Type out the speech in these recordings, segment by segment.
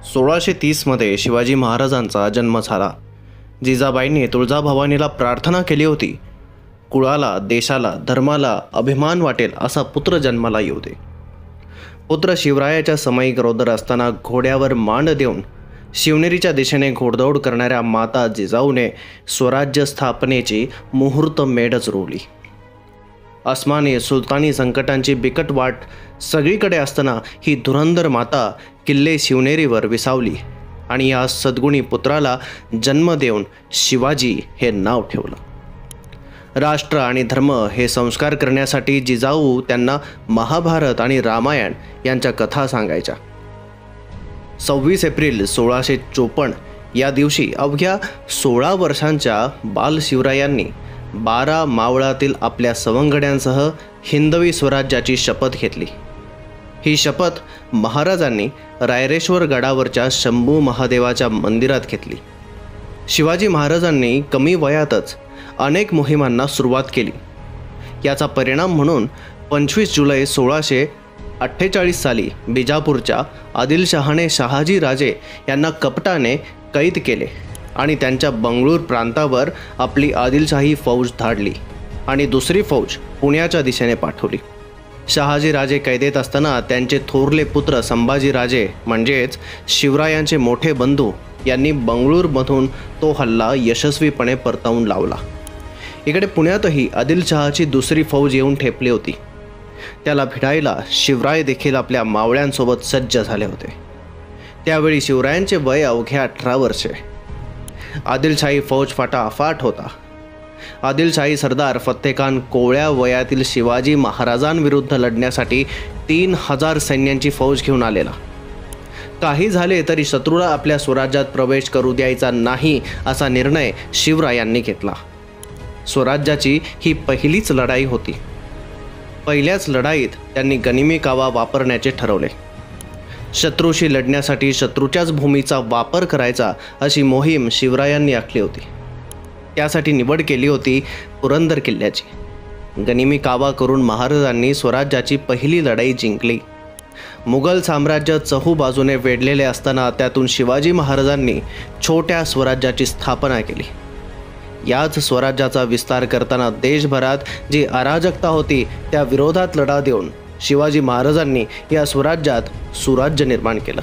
1630 मध्ये शिवाजी महाराजांचा जन्म झाला। जिजाबाईंनी तुळजाभवानीला प्रार्थना केली होती, कुळाला, देशाला, धर्माला अभिमान वाटेल असा पुत्र जन्माला येऊ दे। पुत्र शिवरायाच्या समयी गरोदर असताना घोड्यावर मांड देऊन शिवनेरीच्या दिशेने घोडदौड करणाऱ्या माता जिजाऊने स्वराज्य स्थापनेची मुहूर्त मेढच रोवली। अस्मानी सुलतानी संकटांची बिकट वाट सगळीकडे असताना ही धुरंधर माता किल्ले शिवनेरीवर विसावली आणि या सद्गुणी पुत्राला जन्म देऊन शिवाजी हे नाव ठेवलं। राष्ट्र आणि धर्म हे संस्कार करण्यासाठी जिजाऊ त्यांना महाभारत आणि रामायण यांच्या कथा सांगायच्या। 26 एप्रिल 1654 या दिवशी अवघ्या 16 वर्षांच्या बाल शिवरायांनी 12 मावळातील आपल्या सवंगड्यांसह हिंदवी स्वराज्याची शपथ घेतली। ही शपथ महाराजांनी रायरेश्वर गडावरच्या शंभू महादेवाच्या मंदिरात घेतली। शिवाजी महाराजांनी कमी वयातच अनेक मोहिमांना सुरुवात केली। याचा परिणाम म्हणून 25 जुलै 1648 साली बिजापूरच्या आदिलशहाने शहाजी राजे यांना कपटाने कैद केले आणि त्यांच्या बंगळूर प्रांतावर आपली आदिलशाही फौज धाडली आणि दुसरी फौज पुण्याच्या दिशेने पाठवली। शहाजी राजे कैदेत असताना त्यांचे थोरले पुत्र संभाजी राजे म्हणजेच शिवरायांचे मोठे बंधू यांनी बंगळूरमधून तो हल्ला यशस्वीपणे परतवून लावला। इकडे पुण्यातही आदिलशहाची दुसरी फौज येऊन ठेपली होती। त्याला भिडायला शिवराय देखील आपल्या मावळ्यांसोबत सज्ज झाले होते। त्यावेळी शिवरायांचे वय अवघे 18 वर्षे। आदिलशाही फौज फाटाफाट होता। आदिलशाही सरदार फत्तेखान कोवळ्या वयातील शिवाजी महाराजांविरुद्ध लढण्यासाठी 3000 सैन्यांची फौज घेऊन आलेला। काही झाले तरी शत्रूला आपल्या स्वराज्यात प्रवेश करू द्यायचा नाही असा निर्णय शिवरायांनी घेतला। स्वराज्याची ही पहिलीच लढाई होती। पहिल्याच लढाईत त्यांनी गनिमी कावा वापरण्याचे ठरवले। शत्रूशी लढण्यासाठी शत्रूच्याच भूमीचा वापर करायचा अशी मोहीम शिवरायांनी आखली होती। त्यासाठी निवड केली होती पुरंदर किल्ल्याची। गनिमी कावा करून महाराजांनी स्वराज्याची पहिली लढाई जिंकली। मुघल साम्राज्य चहूबाजूने वेढलेले असताना त्यातून शिवाजी महाराजांनी छोट्या स्वराज्याची स्थापना केली। याच स्वराज्याचा विस्तार करताना देशभरात जी अराजकता होती त्या विरोधात लढा देऊन शिवाजी महाराजांनी या स्वराज्यात सुराज्य निर्माण केलं।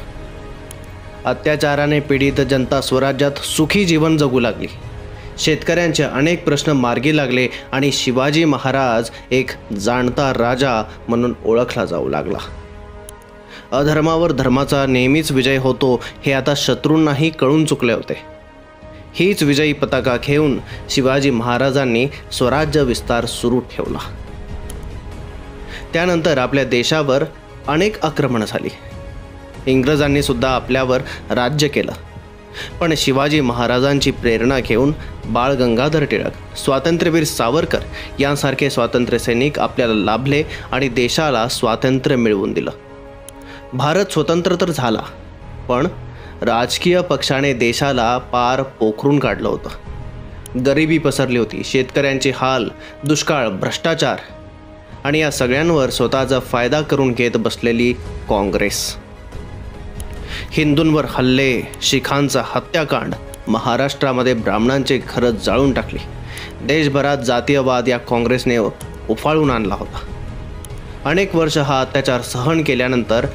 अत्याचाराने पीडित जनता स्वराज्यात सुखी जीवन जगू लागली। शेतकऱ्यांचे अनेक प्रश्न मार्गी लागले आणि शिवाजी महाराज एक जाणता राजा म्हणून ओळखला जाऊ लागला। अधर्मावर धर्माचा नेहमीच विजय होतो हे आता शत्रूंनाही कळून चुकले होते। हीच विजयी पताका घेऊन शिवाजी महाराजांनी स्वराज्य विस्तार सुरू ठेवला। त्यानंतर आपल्या देशावर अनेक आक्रमणे झाली। इंग्रजांनी सुद्धा आपल्यावर राज्य केलं। पण शिवाजी महाराजांची प्रेरणा घेऊन बाळ गंगाधर टिळक, स्वातंत्र्यवीर सावरकर यांसारखे स्वातंत्र्य सैनिक आपल्याला लाभले आणि देशाला स्वातंत्र्य मिळवून दिलं। भारत स्वतंत्र तर झाला, पण राजकीय पक्षाने देशाला पार पोखरून काढलं होतं। गरिबी पसरली होती, शेतकऱ्यांचे हाल, दुष्काळ, भ्रष्टाचार आणि या सगळ्यांवर स्वतःचा फायदा करून घेत बसलेली काँग्रेस। हिंदूंवर हल्ले, शिखांचा हत्याकांड, महाराष्ट्रामध्ये ब्राह्मणांचे घरं जाळून टाकली। देशभरात जातीयवाद या काँग्रेसने उफाळून आणला होता। अनेक वर्ष हा अत्याचार सहन केल्यानंतर